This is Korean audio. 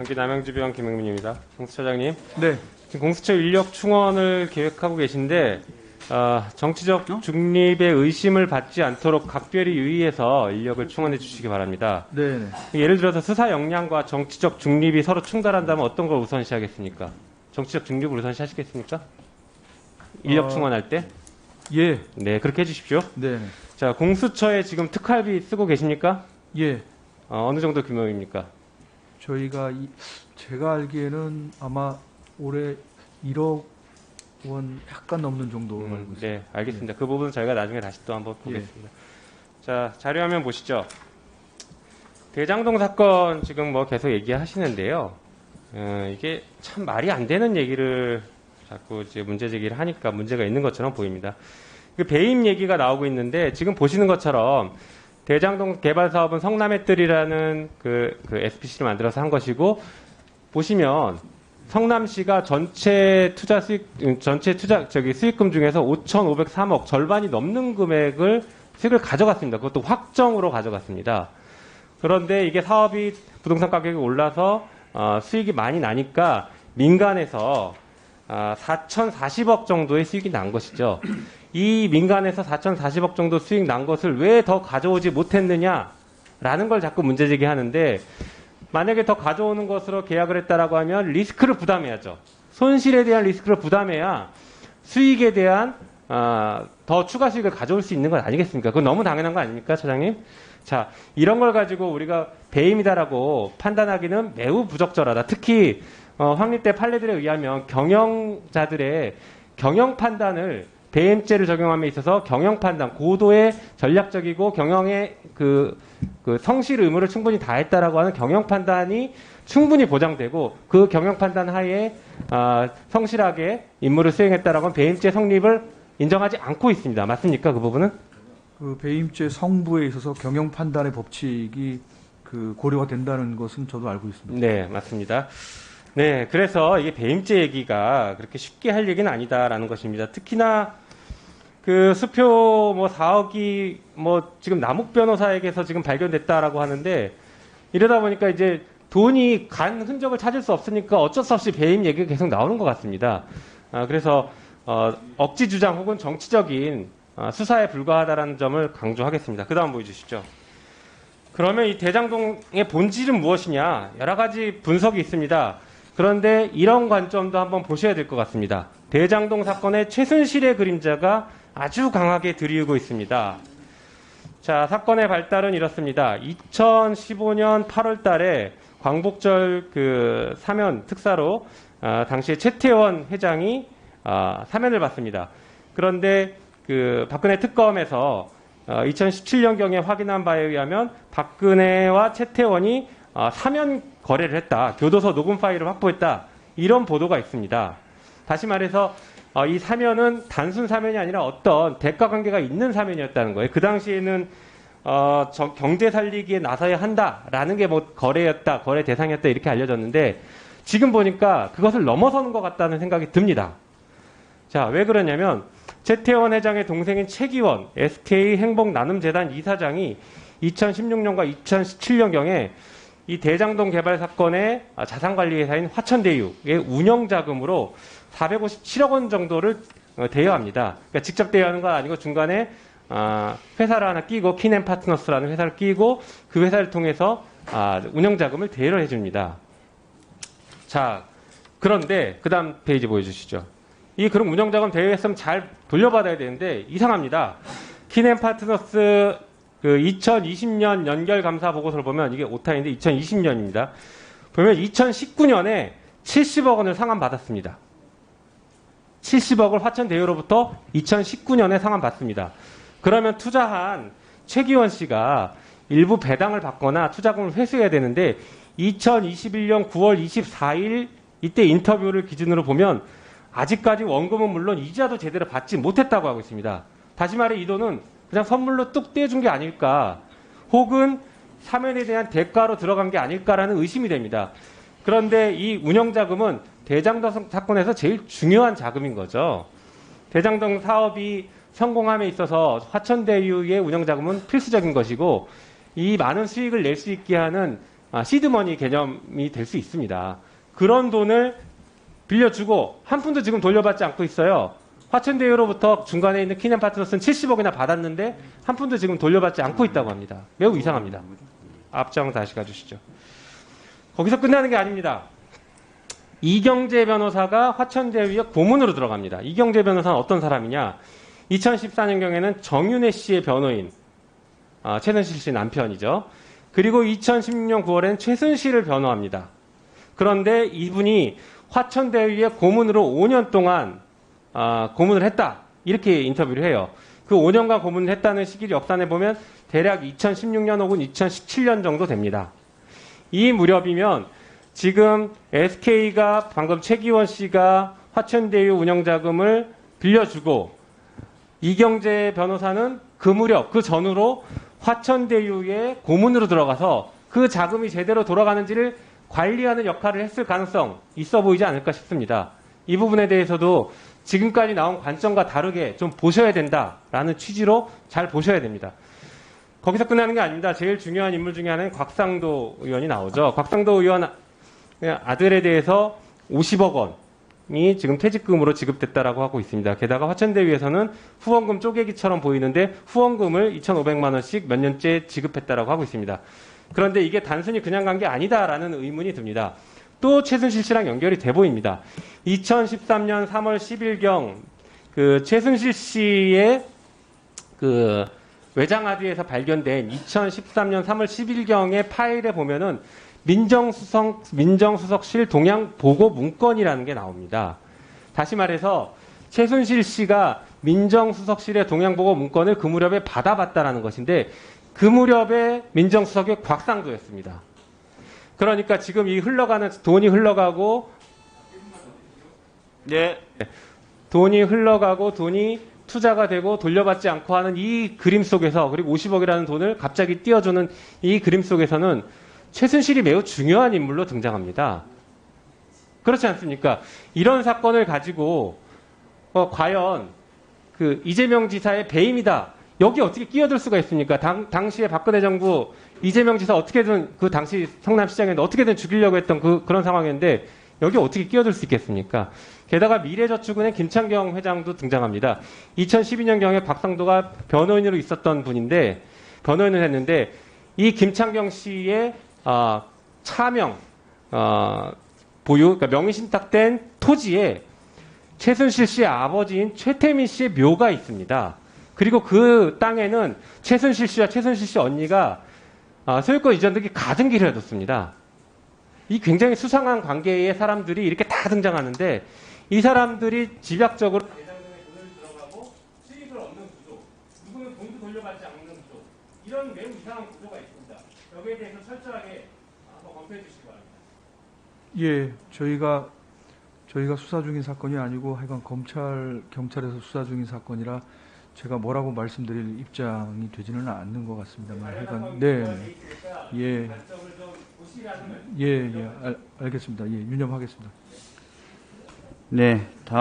경기 남양주병 김흥민입니다. 공수처장님. 네. 지금 공수처 인력 충원을 계획하고 계신데 정치적 중립의 의심을 받지 않도록 각별히 유의해서 인력을 충원해 주시기 바랍니다. 네. 예를 들어서 수사 역량과 정치적 중립이 서로 충돌한다면 어떤 걸 우선시하겠습니까? 정치적 중립을 우선시하시겠습니까? 인력 충원할 때? 예. 네, 그렇게 해주십시오. 네. 자, 공수처에 지금 특활비 쓰고 계십니까? 예. 어느 정도 규모입니까? 저희가 제가 알기에는 아마 올해 1억 원 약간 넘는 정도로 알고 있습니다. 네, 알겠습니다. 그 부분은 저희가 나중에 다시 또 한번 보겠습니다. 자, 자료화면 보시죠. 대장동 사건 지금 뭐 계속 얘기하시는데요. 이게 참 말이 안 되는 얘기를 자꾸 이제 문제 제기를 하니까 문제가 있는 것처럼 보입니다. 그 배임 얘기가 나오고 있는데 지금 보시는 것처럼 대장동 개발 사업은 성남의뜰이라는 그 SPC를 만들어서 한 것이고, 보시면 성남시가 전체 수익금 중에서 5,503억 절반이 넘는 금액을 수익을 가져갔습니다. 그것도 확정으로 가져갔습니다. 그런데 이게 사업이 부동산 가격이 올라서 수익이 많이 나니까 민간에서 4,040억 정도의 수익이 난 것이죠. 이 민간에서 4,040억 정도 수익 난 것을 왜 더 가져오지 못했느냐라는 걸 자꾸 문제 제기하는데, 만약에 더 가져오는 것으로 계약을 했다라고 하면 리스크를 부담해야죠. 손실에 대한 리스크를 부담해야 수익에 대한 더 추가 수익을 가져올 수 있는 것 아니겠습니까? 그건 너무 당연한 거 아닙니까, 차장님? 자, 이런 걸 가지고 우리가 배임이다라고 판단하기는 매우 부적절하다. 특히 확립된 판례들에 의하면 경영자들의 경영 판단을 배임죄를 적용함에 있어서 경영 판단, 고도의 전략적이고 경영의 그 성실 의무를 충분히 다했다라고 하는 경영 판단이 충분히 보장되고, 그 경영 판단 하에 성실하게 임무를 수행했다라고 하는 배임죄 성립을 인정하지 않고 있습니다. 맞습니까? 그 부분은? 그 배임죄 성부에 있어서 경영 판단의 법칙이 고려가 된다는 것은 저도 알고 있습니다. 네, 맞습니다. 네, 그래서 이게 배임죄 얘기가 그렇게 쉽게 할 얘기는 아니다라는 것입니다. 특히나 그 수표 4억이 지금 남욱 변호사에게서 지금 발견됐다라고 하는데, 이러다 보니까 이제 돈이 간 흔적을 찾을 수 없으니까 어쩔 수 없이 배임 얘기가 계속 나오는 것 같습니다. 그래서 억지 주장 혹은 정치적인 수사에 불과하다라는 점을 강조하겠습니다. 그 다음 보여주시죠. 그러면 이 대장동의 본질은 무엇이냐? 여러 가지 분석이 있습니다. 그런데 이런 관점도 한번 보셔야 될 것 같습니다. 대장동 사건의 최순실의 그림자가 아주 강하게 드리우고 있습니다. 자, 사건의 발달은 이렇습니다. 2015년 8월 달에 광복절 사면 특사로 당시에 최태원 회장이 사면을 받습니다. 그런데 박근혜 특검에서 2017년경에 확인한 바에 의하면 박근혜와 최태원이 사면 거래를 했다. 교도소 녹음 파일을 확보했다. 이런 보도가 있습니다. 다시 말해서 이 사면은 단순 사면이 아니라 어떤 대가 관계가 있는 사면이었다는 거예요. 그 당시에는 경제 살리기에 나서야 한다라는 게 거래였다, 거래 대상이었다 이렇게 알려졌는데, 지금 보니까 그것을 넘어서는 것 같다는 생각이 듭니다. 자, 왜 그러냐면 최태원 회장의 동생인 최기원 SK 행복나눔재단 이사장이 2016년과 2017년경에 이 대장동 개발 사건의 자산관리회사인 화천대유의 운영자금으로 457억 원 정도를 대여합니다. 그러니까 직접 대여하는 건 아니고 중간에 회사를 하나 끼고 키넨파트너스라는 회사를 끼고 그 회사를 통해서 운영자금을 대여를 해줍니다. 자, 그런데 그 다음 페이지 보여주시죠. 그런 운영자금 대여했으면 잘 돌려받아야 되는데 이상합니다. 키넨파트너스 2020년 연결감사 보고서를 보면, 이게 오타인데 2020년입니다. 보면 2019년에 70억 원을 상환받았습니다. 70억을 화천대유로부터 2019년에 상환받습니다. 그러면 투자한 최기원 씨가 일부 배당을 받거나 투자금을 회수해야 되는데, 2021년 9월 24일 이때 인터뷰를 기준으로 보면 아직까지 원금은 물론 이자도 제대로 받지 못했다고 하고 있습니다. 다시 말해 이 돈은 그냥 선물로 뚝 떼준 게 아닐까, 혹은 사면에 대한 대가로 들어간 게 아닐까라는 의심이 됩니다. 그런데 이 운영자금은 대장동 사건에서 제일 중요한 자금인 거죠. 대장동 사업이 성공함에 있어서 화천대유의 운영자금은 필수적인 것이고, 이 많은 수익을 낼 수 있게 하는 시드머니 개념이 될 수 있습니다. 그런 돈을 빌려주고 한 푼도 지금 돌려받지 않고 있어요. 화천대유로부터 중간에 있는 키넨 파트너스는 70억이나 받았는데 한 푼도 지금 돌려받지 않고 있다고 합니다. 매우 이상합니다. 앞장 다시 가주시죠. 거기서 끝나는 게 아닙니다. 이경재 변호사가 화천대유에 고문으로 들어갑니다. 이경재 변호사는 어떤 사람이냐? 2014년경에는 정윤혜 씨의 변호인, 최순실 씨 남편이죠. 그리고 2016년 9월엔 최순실을 변호합니다. 그런데 이분이 화천대유에 고문으로 5년 동안 고문을 했다. 이렇게 인터뷰를 해요. 그 5년간 고문을 했다는 시기를 역산해 보면 대략 2016년 혹은 2017년 정도 됩니다. 이 무렵이면 지금 SK가 방금 최기원 씨가 화천대유 운영자금을 빌려주고 이경재 변호사는 그 무렵, 그 전후로 화천대유에 고문으로 들어가서 그 자금이 제대로 돌아가는지를 관리하는 역할을 했을 가능성 있어 보이지 않을까 싶습니다. 이 부분에 대해서도 지금까지 나온 관점과 다르게 좀 보셔야 된다라는 취지로 잘 보셔야 됩니다. 거기서 끝나는 게 아닙니다. 제일 중요한 인물 중에 하나는 곽상도 의원이 나오죠. 곽상도 의원 아들에 대해서 50억 원이 지금 퇴직금으로 지급됐다라고 하고 있습니다. 게다가 화천대유에서는 후원금 쪼개기처럼 보이는데 후원금을 2,500만 원씩 몇 년째 지급했다라고 하고 있습니다. 그런데 이게 단순히 그냥 간 게 아니다라는 의문이 듭니다. 또 최순실 씨랑 연결이 돼 보입니다. 2013년 3월 10일경 그 최순실 씨의 그 외장하드에서 발견된 2013년 3월 10일경의 파일에 보면은 민정수석실 동향 보고 문건이라는 게 나옵니다. 다시 말해서 최순실 씨가 민정수석실의 동향 보고 문건을 그 무렵에 받아봤다라는 것인데 그 무렵에 민정수석이 곽상도였습니다. 그러니까 지금 이 돈이 흘러가고 돈이 흘러가고 돈이 투자가 되고 돌려받지 않고 하는 이 그림 속에서 그리고 50억이라는 돈을 갑자기 띄워주는 이 그림 속에서는 최순실이 매우 중요한 인물로 등장합니다. 그렇지 않습니까? 이런 사건을 가지고 과연 그 이재명 지사의 배임이다. 여기 어떻게 끼어들 수가 있습니까? 당시에 박근혜 정부 이재명 지사 어떻게든 그 당시 성남시장에서 어떻게든 죽이려고 했던 그런 상황이었는데 여기 어떻게 끼어들 수 있겠습니까? 게다가 미래저축은행 김창경 회장도 등장합니다. 2012년경에 곽상도가 변호인으로 있었던 분인데 변호인을 했는데 이 김창경 씨의 차명 보유, 그러니까 명의신탁된 토지에 최순실 씨의 아버지인 최태민 씨의 묘가 있습니다. 그리고 그 땅에는 최순실 씨와 최순실 씨 언니가 소유권 이전 등기 가등기를 해뒀습니다. 이 굉장히 수상한 관계의 사람들이 이렇게 다 등장하는데 이 사람들이 집약적으로 대장동에 돈을 들어가고 수익을 얻는 구조, 누구는 돈도 돌려받지 않는 구조, 이런 매우 이상한 구조가 있습니다. 여기에 대해서 철저하게 한번 검토해 주시기 바랍니다. 예, 저희가 수사 중인 사건이 아니고 하여간 경찰에서 수사 중인 사건이라 제가 뭐라고 말씀드릴 입장이 되지는 않는 것 같습니다만 하여간 알겠습니다. 예, 유념하겠습니다. 네, 다음